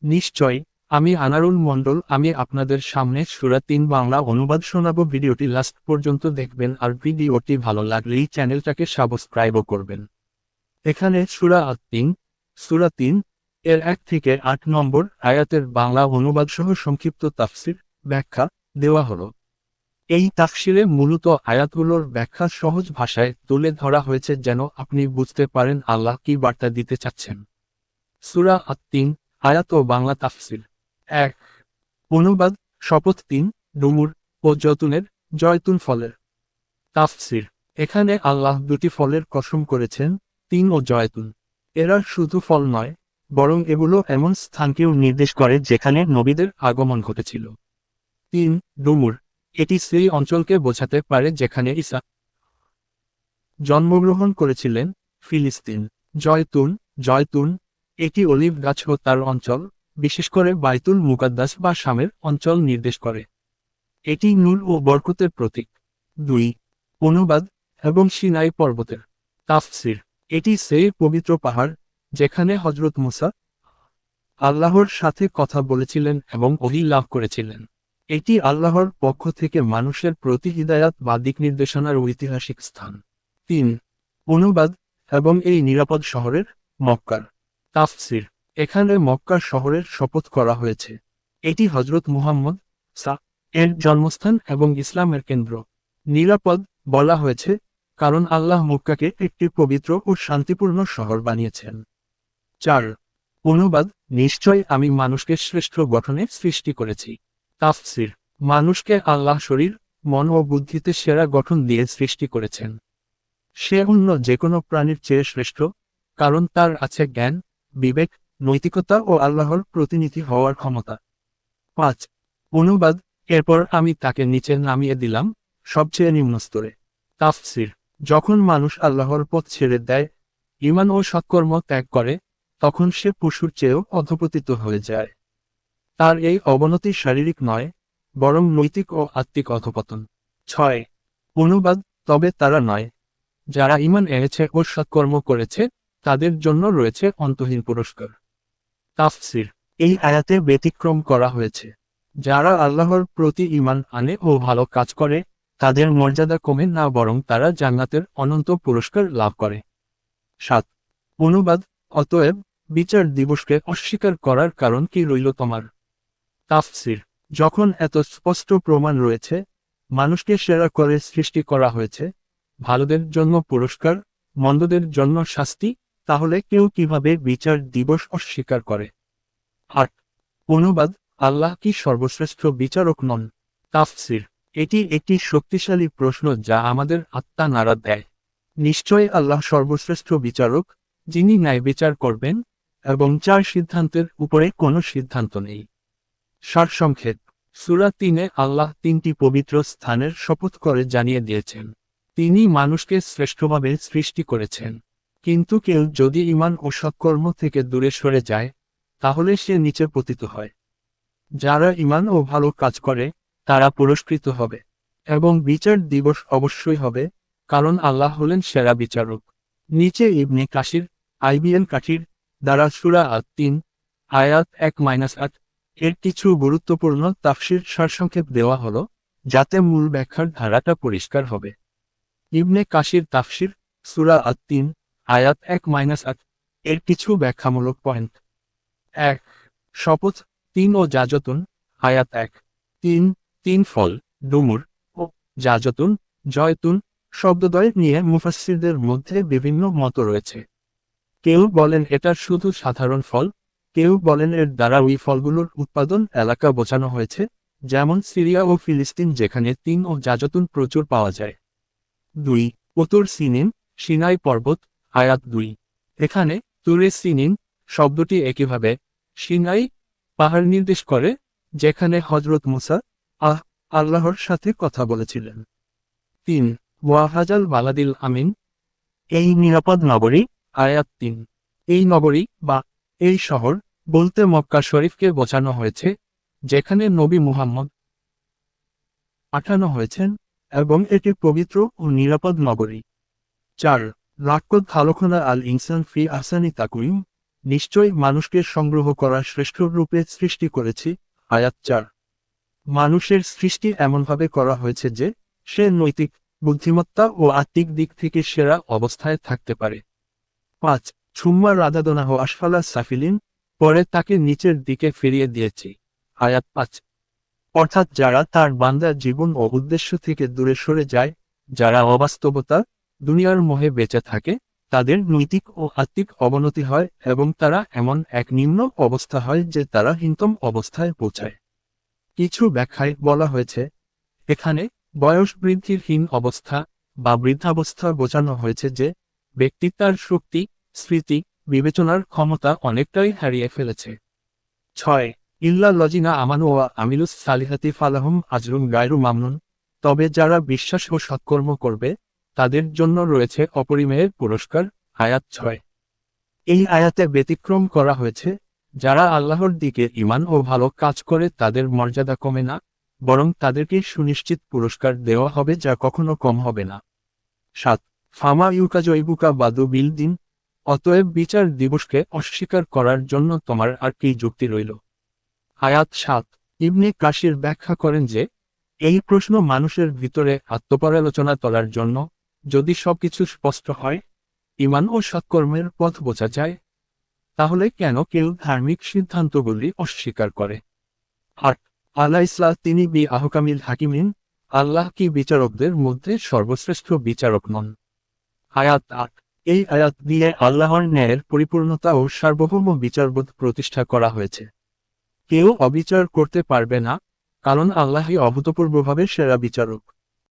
নিশ্চয়, আমি আনারুল মণ্ডল। আমি আপনাদের সামনে সূরা ৩ বাংলা অনুবাদ শোনাবো। ভিডিওটি লাস্ট পর্যন্ত দেখবেন আর ভিডিওটি ভালো লাগলেই চ্যানেলটাকে সাবস্ক্রাইবও করবেন। এখানে সূরা ৩ এর ১ থেকে ৮ নম্বর আয়াতের বাংলা অনুবাদ সহ সংক্ষিপ্ত তাফসির ব্যাখ্যা দেওয়া হলো। এই তাফসিরে মূলত আয়াতগুলোর ব্যাখ্যা সহজ ভাষায় তুলে ধরা হয়েছে যেন আপনি বুঝতে পারেন আল্লাহ কি বার্তা দিতে চাচ্ছেন। সূরা ৩ আয়াত ও বাংলা তাফসির। ১ অনুবাদ শপথ ৩ ডুমুর ও জয়তুন ফলের। তাফসির এখানে আল্লাহ দুটি ফলের কসম করেছেন, ৩ ও জয়তুন। এরা শুধু ফল নয়, বরং এগুলো এমন স্থানকেও নির্দেশ করে যেখানে নবীদের আগমন ঘটেছিল। ৩ ডুমুর এটি সেই অঞ্চলকে বোঝাতে পারে যেখানে ঈসা জন্মগ্রহণ করেছিলেন, ফিলিস্তিন। জয়তুন এটি অলিভ গাছ ও তার অঞ্চল, বিশেষ করে বাইতুল মুকাদ্দাস বা শামের অঞ্চল নির্দেশ করে। এটি নূর ও বরকতের প্রতীক। ২ অনুবাদ এবং সিনাই পর্বতের। তাফসির এটি সেই পবিত্র পাহাড় যেখানে হযরত মুসা আল্লাহর সাথে কথা বলেছিলেন এবং ওহী লাভ করেছিলেন। এটি আল্লাহর পক্ষ থেকে মানুষের প্রতি হিদায়াত বা দিক নির্দেশনার ঐতিহাসিক স্থান। ৩ অনুবাদ এবং এই নিরাপদ শহরের মক্কার। তাফসির এখানে মক্কা শহরের শপথ করা হয়েছে। এটি হযরত মুহাম্মদ এর জন্মস্থান এবং ইসলামের কেন্দ্র। নিরাপদ বলা হয়েছে কারণ আল্লাহ মক্কাকে একটি পবিত্র ও শান্তিপূর্ণ শহর বানিয়েছেন। ৪ অনুবাদ নিশ্চয় আমি মানুষকে শ্রেষ্ঠ গঠনে সৃষ্টি করেছি। তাফসির মানুষকে আল্লাহ শরীর, মন ও বুদ্ধিতে সেরা গঠন দিয়ে সৃষ্টি করেছেন। সে অন্য যে কোনো প্রাণীর চেয়ে শ্রেষ্ঠ, কারণ তার আছে জ্ঞান, বিবেক, নৈতিকতা ও আল্লাহর প্রতিনিধি হওয়ার ক্ষমতা। ৫ অনুবাদ এরপর আমি তাকে নিচে নামিয়ে দিলাম, সবচেয়ে নিম্ন স্তরে। তাফসির যখন মানুষ আল্লাহর পথ ছেড়ে দেয়, ঈমান ও সৎকর্ম ত্যাগ করে, তখন সে পশুর চেয়েও অধঃপতিত হয়ে যায়। তার এই অবনতি শারীরিক নয়, বরং নৈতিক ও আত্মিক অধঃপতন। ৬ অনুবাদ তবে তারা নয়, যারা ঈমান এনেছে ও সৎকর্ম করেছে, তাদের জন্য রয়েছে অন্তহীন পুরস্কার। তাফসির এই আয়াতে ব্যতিক্রম করা হয়েছে। যারা আল্লাহর প্রতি ঈমান আনে ও ভালো কাজ করে, তাদের মর্যাদা কমে না, বরং তারা জান্নাতের অনন্ত পুরস্কার লাভ করে। ৭ অনুবাদ অতএব বিচার দিবসকে অস্বীকার করার কারণ কি রইল তোমার? তাফসির যখন এত স্পষ্ট প্রমাণ রয়েছে, মানুষকে সেরা করে সৃষ্টি করা হয়েছে, ভালোদের জন্য পুরস্কার, মন্দদের জন্য শাস্তি, তাহলে কেউ কিভাবে বিচার দিবস অস্বীকার করে? ৮ অনুবাদ আল্লাহ কি সর্বশ্রেষ্ঠ বিচারক নন? তাফসির এটি একটি শক্তিশালী প্রশ্ন যা আমাদের আত্মা নাড়া দেয়। নিশ্চয় আল্লাহ সর্বশ্রেষ্ঠ বিচারক, যিনি ন্যায় বিচার করবেন, এবং যার সিদ্ধান্তের উপরে কোনো সিদ্ধান্ত নেই। সারসংক্ষেপ সূরা ৩-এ আল্লাহ ৩টি পবিত্র স্থানের শপথ করে জানিয়ে দিয়েছেন, তিনি মানুষকে শ্রেষ্ঠভাবে সৃষ্টি করেছেন। কিন্তু কেউ যদি ঈমান ও সৎকর্ম থেকে দূরে সরে যায়, তাহলে সে নিচে পতিত হয়। যারা ঈমান ও ভালো কাজ করে, তারা পুরস্কৃত হবে, এবং বিচার দিবস অবশ্যই হবে, কারণ আল্লাহ হলেন সেরা বিচারক। নিচে ইবনে কাসির, আইবিএন কাঠির দ্বারা সূরা ৩ আয়াত ১-৮ এর কিছু গুরুত্বপূর্ণ তাফসির সারসংক্ষেপ দেওয়া হলো, যাতে মূল ব্যাখ্যার ধারাটা পরিষ্কার হবে। ইবনে কাসির তাফসির সূরা ৩ আয়াত ১-৮ এর কিছু ব্যাখ্যামূলক পয়েন্ট। ১ শপথ ৩ ও যাজতুন আয়াত ১ ৩ ফল ডুমুর ও যাজতুন জয়তুন শব্দদ্বয় নিয়ে মুফাসসিরদের মধ্যে বিভিন্ন মত রয়েছে। কেউ বলেন এটা শুধু সাধারণ ফল, কেউ বলেন এর দ্বারা ওই ফলগুলোর উৎপাদন এলাকা বোঝানো হয়েছে, যেমন সিরিয়া ও ফিলিস্তিন যেখানে ৩ ও যাজতুন প্রচুর পাওয়া যায়। ২ উতুর সিনিন সিনাই পর্বত আয়াত ২ এখানে তুরে সিনিন শব্দটি একইভাবে সিনাই পাহাড় নির্দেশ করে, যেখানে হযরত মুসা আল্লাহর সাথে কথা বলেছিলেন। ৩ ওয়াহাজাল বালাদিল আমিন এই নিরাপদ নগরী আয়াত ৩ এই নগরী বা এই শহর বলতে মক্কা শরীফকে বোঝানো হয়েছে, যেখানে নবী মুহাম্মদ পাঠানো হয়েছেন, এবং এটি পবিত্র ও নিরাপদ নগরী। ৪ লাক্কদ খালকনা আল ইনসান ফি আহসানি তাকওয়িম নিশ্চয়ই মানুষকে সংগ্রহ করার শ্রেষ্ঠ রূপে সৃষ্টি করেছি। আয়াত ৪। মানুষের সৃষ্টি এমনভাবে করা হয়েছে যে সে নৈতিক, বুদ্ধিমত্তা ও আত্মিক দিক থেকে সেরা অবস্থায় থাকতে পারে। ৫ সুম্মা রাদাদনাহ আসফালা সাফিলিন, পরে তাকে নিচের দিকে ফিরিয়ে দিয়েছি। আয়াত ৫। অর্থাৎ যারা তার বান্দার জীবন ও উদ্দেশ্য থেকে দূরে সরে যায়, যারা অবাস্তবতা, দুনিয়ার মোহে বেঁচে থাকে, তাদের নৈতিক ও আত্মিক অবনতি হয় এবং তারা এমন এক নিম্ন অবস্থা হয় যে তারা হীনতম অবস্থায় পৌঁছায়। কিছু ব্যাখ্যায় বলা হয়েছে, এখানে বয়স বৃদ্ধির হীন অবস্থা বা বৃদ্ধাবস্থা বোঝানো হয়েছে যে ব্যক্তি তার শক্তি, স্মৃতি, বিবেচনার ক্ষমতা অনেকটাই হারিয়ে ফেলেছে। ৬ ইল্লা লজিনা আমানু ওয়া আমিলুস সালিহাতি ফালাহুম আজরুন গায়রু মামনুন, তবে যারা বিশ্বাস ও সৎকর্ম করবে তাদের জন্য রয়েছে অপরিমেয় পুরস্কার। আয়াত ৬। এই আয়াতে ব্যতিক্রম করা হয়েছে, যারা আল্লাহর দিকে ঈমান ও ভালো কাজ করে তাদের মর্যাদা কমে না, বরং তাদেরকে সুনিশ্চিত পুরস্কার দেওয়া হবে যা কখনো কম হবে না। ৭ ফামা ইউকাজইবুকা বাদু বিল দিন, অতএব বিচার দিবসকে অস্বীকার করার জন্য তোমার আর কি যুক্তি রইল। আয়াত ৭। ইবনে কাসির ব্যাখ্যা করেন যে এই প্রশ্ন মানুষের ভিতরে আত্মপরালোচনা তোলার জন্য, যদি সবকিছু স্পষ্ট হয়, ঈমান ও সৎকর্মের পথ বোঝা যায়, তাহলে কেন কেউ ধার্মিক সিদ্ধান্তগুলি অস্বীকার করে। ৮ আলাইসলা তিনি বি আহকামিল হাকিমিন, আল্লাহ কি বিচারকদের মধ্যে সর্বশ্রেষ্ঠ বিচারক নন। আয়াত ৮। এই আয়াত দিয়ে আল্লাহর ন্যায়ের পরিপূর্ণতা ও সার্বভৌম বিচারবোধ প্রতিষ্ঠা করা হয়েছে। কেউ অবিচার করতে পারবে না, কারণ আল্লাহই অভূতপূর্বভাবে সেরা বিচারক।